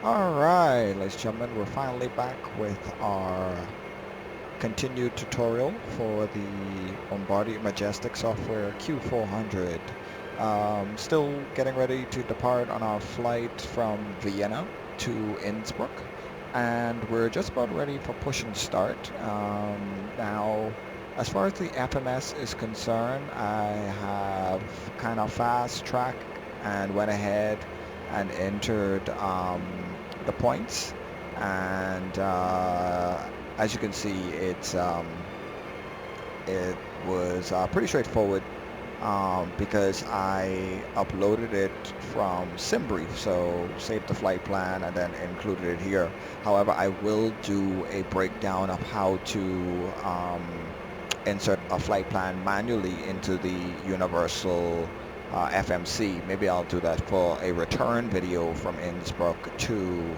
Alright, ladies and gentlemen, we're finally back with our continued tutorial for the Bombardier Majestic software Q400. Still getting ready to depart on our flight from Vienna to Innsbruck, and we're just about ready for push and start. Now, as far as the FMS is concerned, I have kind of fast tracked and went ahead and entered the points, and as you can see, it was pretty straightforward because I uploaded it from SimBrief, so saved the flight plan and then included it here. However, I will do a breakdown of how to insert a flight plan manually into the universal FMC. Maybe I'll do that for a return video from Innsbruck to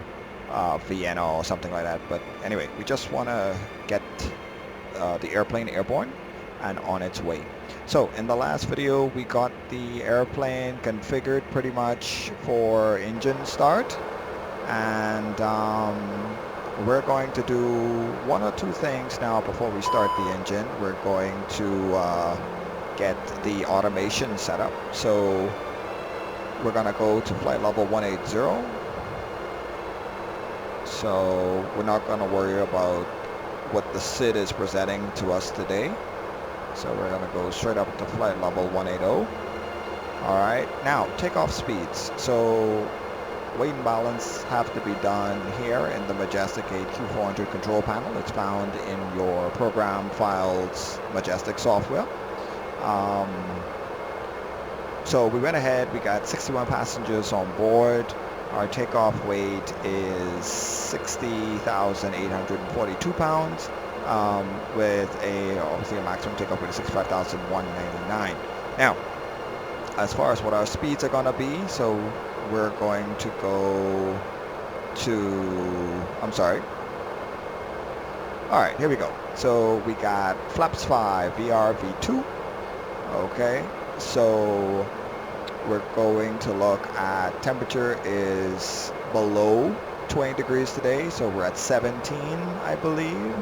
Vienna or something like that. But anyway, we just want to get the airplane airborne and on its way. So in the last video, we got the airplane configured pretty much for engine start, and we're going to do one or two things now before we start the engine. We're going to get the automation set up. So we're going to go to flight level 180. So we're not going to worry about what the SID is presenting to us today. So we're going to go straight up to flight level 180. Alright, now takeoff speeds. So weight and balance have to be done here in the Majestic 8-Q400 control panel. It's found in your program files Majestic software. So we went ahead, we got 61 passengers on board. Our takeoff weight is 60,842 pounds with obviously a maximum takeoff weight of 65,199. Now, as far as what our speeds are going to be, so we're going to go to, alright, here we go. So we got flaps 5, VR V2. Okay, so we're going to look at temperature is below 20 degrees today, so we're at 17, I believe.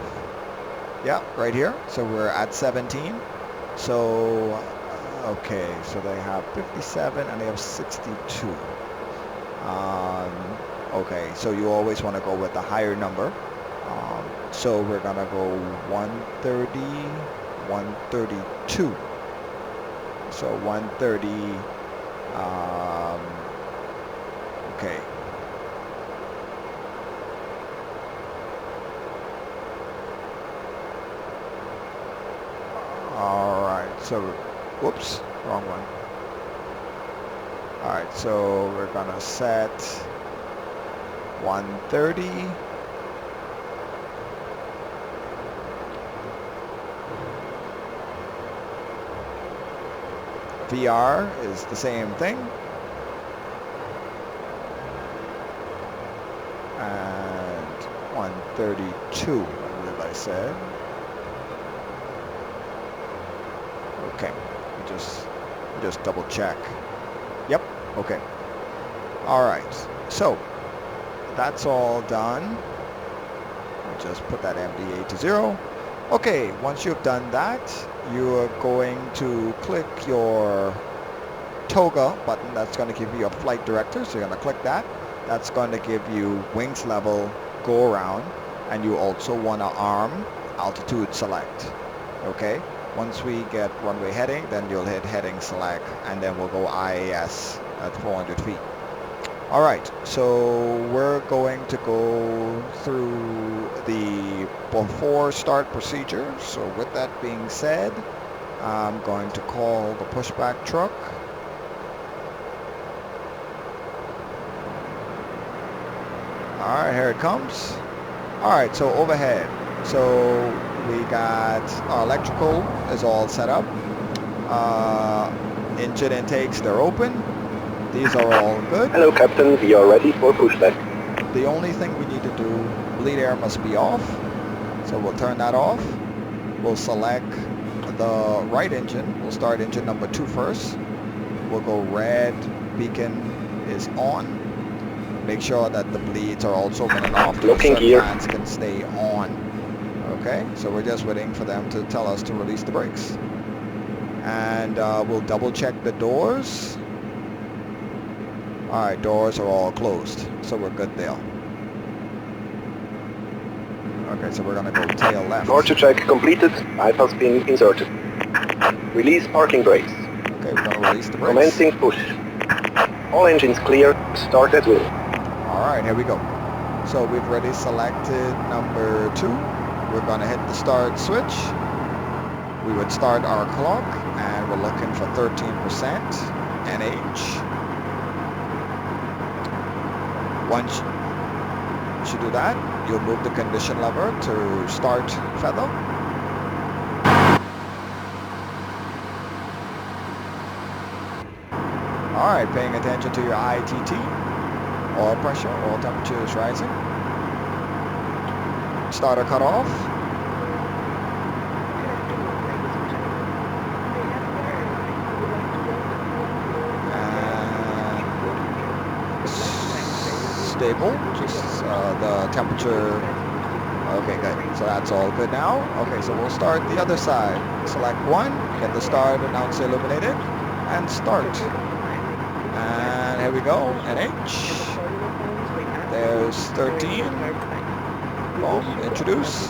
Yeah, right here. So we're at 17. So, okay, so they have 57 and they have 62. Okay, so you always want to go with the higher number. So we're going to go 130, 132. So 130, okay. Alright, so, whoops, wrong one. Alright, so we're gonna set 130. VR is the same thing. And 132, I believe I said. Okay, just double check. Yep, okay. All right, so that's all done. I'll just put that MDA to 0. Okay, once you've done that, you are going to click your toga button. That's going to give you a flight director, so you're going to click that. That's going to give you wings level, go around, and you also want to arm altitude select. Okay, once we get runway heading, then you'll hit heading select, and then we'll go IAS at 400 feet. All right, so we're going to go through the before start procedure. So with that being said, I'm going to call the pushback truck. All right, here it comes. All right, so overhead. So we got our electrical is all set up. Engine intakes, they're open. These are all good. Hello, Captain. We are ready for pushback. The only thing we need to do, bleed air must be off. So we'll turn that off. We'll select the right engine. We'll start engine number 2 first. We'll go red, beacon is on. make sure that the bleeds are also running off so the Looking certain gear. fans can stay on. Okay, so we're just waiting for them to tell us to release the brakes. And we'll double check the doors. All right, doors are all closed, so we're good there. Okay, so we're gonna go tail left. Departure check completed. Bypass pin inserted. Release parking brakes. Okay, we're gonna release the brakes. Commencing push. All engines clear. Start at will. All right, here we go. So we've already selected number 2. We're gonna hit the start switch. We would start our clock, and we're looking for 13% NH. Once you do that, you'll move the condition lever to start feather. All right, paying attention to your ITT. Oil pressure, oil temperature is rising. Starter cut off. Stable, just the temperature. Okay, good. So that's all good now. Okay, so we'll start the other side. Select 1, get the start announcer illuminated, and start. And here we go, NH. There's 13. Boom, introduce.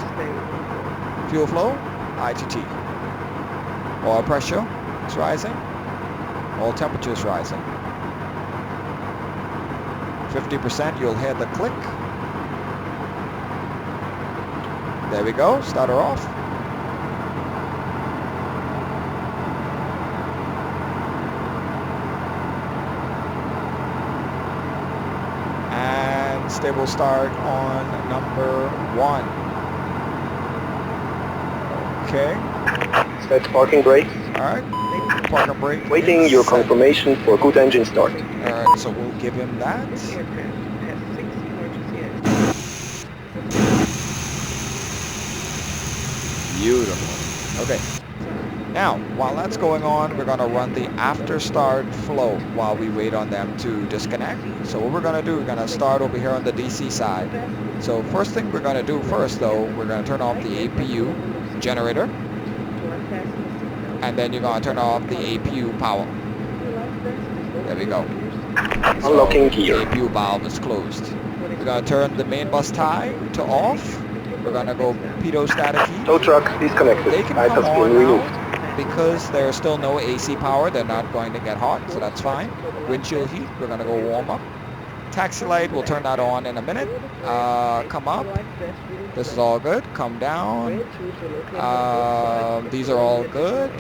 Fuel flow, ITT. Oil pressure is rising. Oil temperature is rising. 50%, you'll hear the click. There we go, start her off. And stable start on number 1. Okay. Set parking brakes. All right. Parking brake. Waiting your confirmation for good engine start. All right, so we'll give him that. Beautiful. Okay. Now, while that's going on, we're going to run the after start flow while we wait on them to disconnect. So what we're going to do, we're going to start over here on the DC side. So first thing we're going to do first, though, we're going to turn off the APU generator. And then you're going to turn off the APU power. There we go. Unlocking so gear. The APU valve is closed. We're going to turn the main bus tie to off. We're going to go pedostatic heat. Tow truck disconnected. They can Bypass come on pin removed. now. Because there's still no AC power, they're not going to get hot, so that's fine. Windshield heat, we're going to go warm up. Taxi light, we'll turn that on in a minute. Come up. This is all good. Come down. These are all good.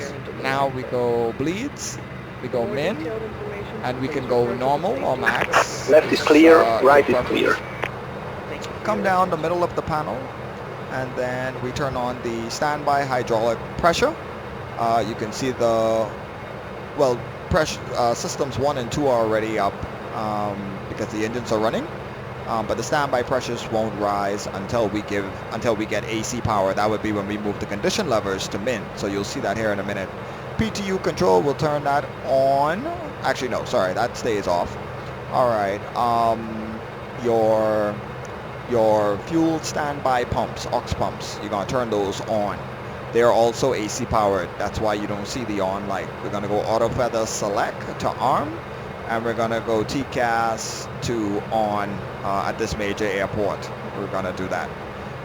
Now we go bleeds. We go min. And we can go normal or max. Left is clear, right is clear. Come down the middle of the panel. And then we turn on the standby hydraulic pressure. You can see the, well, pressure systems 1 and 2 are already up because the engines are running. But the standby pressures won't rise until we get AC power. That would be when we move the condition levers to min. So you'll see that here in a minute. PTU control will turn that on. Actually, no, sorry, that stays off. All right. Your fuel standby pumps, aux pumps, you're gonna turn those on. They're also AC powered. That's why you don't see the on light. We're gonna go auto feather select to arm, and we're gonna go TCAS to on at this major airport. We're gonna do that.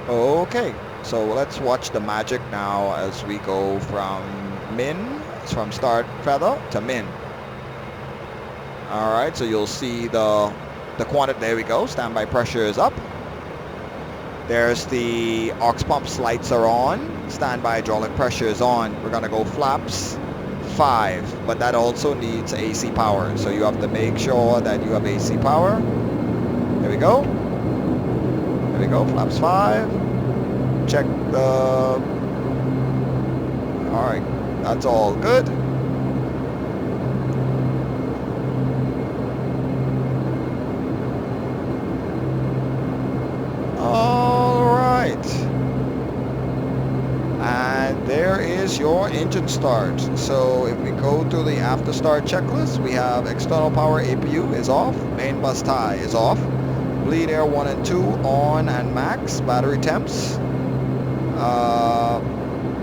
Okay, so let's watch the magic now as we go from start feather to min. All right, so you'll see the quantity. There we go. Standby pressure is up. There's the aux pumps lights are on. Standby hydraulic pressure is on. We're gonna go flaps 5, but that also needs AC power. So you have to make sure that you have AC power. There we go. There we go, flaps 5. Check the, all right, that's all good. And there is your engine start. So if we go to the after start checklist, we have external power APU is off, main bus tie is off, Bleed air 1 and 2 on and max. Battery temps.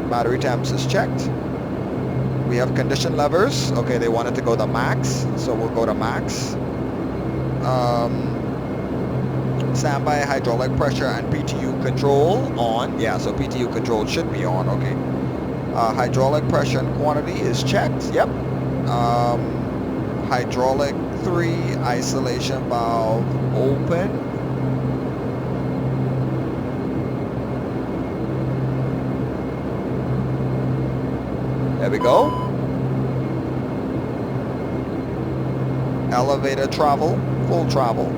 Battery temps is checked. We have condition levers. Okay, they wanted to go to max, so we'll go to max. Standby hydraulic pressure and PTU control on. Yeah, so PTU control should be on. Okay. Hydraulic pressure and quantity is checked. Yep. Hydraulic 3 isolation valve open. There we go. Elevator travel, full travel.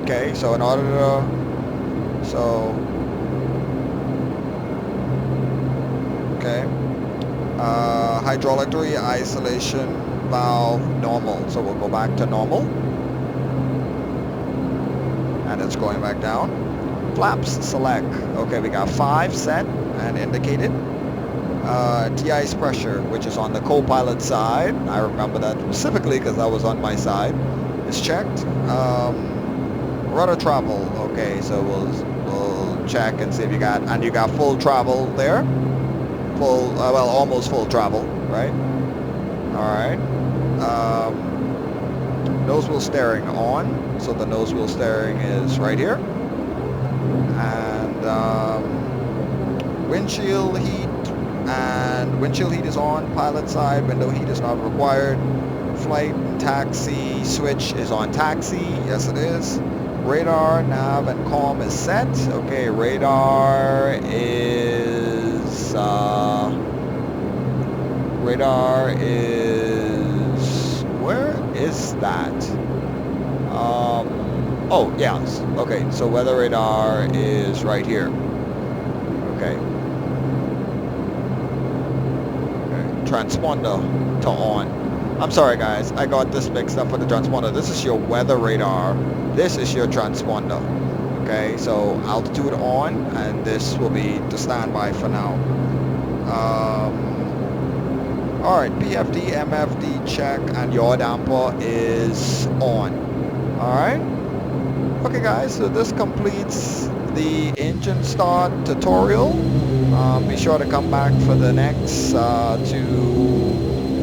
Okay, so in order to, okay. Hydraulic 3 isolation valve normal. So we'll go back to normal. And it's going back down. Flaps select. Okay, we got 5 set and indicated. T-ice pressure, which is on the co-pilot side. I remember that specifically because I was on my side. Is checked. Rudder travel. Okay, so we'll check and see if you got, and you got full travel there. Full, well, almost full travel, right? All right. Nose wheel steering on. So the nose wheel steering is right here. And windshield heat. And windshield heat is on, pilot side, window heat is not required. Flight and taxi switch is on taxi, yes it is. Radar, nav, and comm is set. Okay, radar is, where is that? Oh, yes, okay, so weather radar is right here. Okay. Transponder to on. I'm sorry guys, I got this mixed up for the transponder. This is your weather radar. This is your transponder. Okay, so altitude on, and this will be to standby for now. Alright, PFD, MFD check, and yaw damper is on. Alright. Okay guys, so this completes the engine start tutorial. Be sure to come back for the next to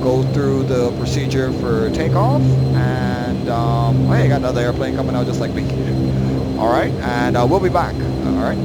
go through the procedure for takeoff. And hey, I got another airplane coming out just like me. All right, and we'll be back. All right.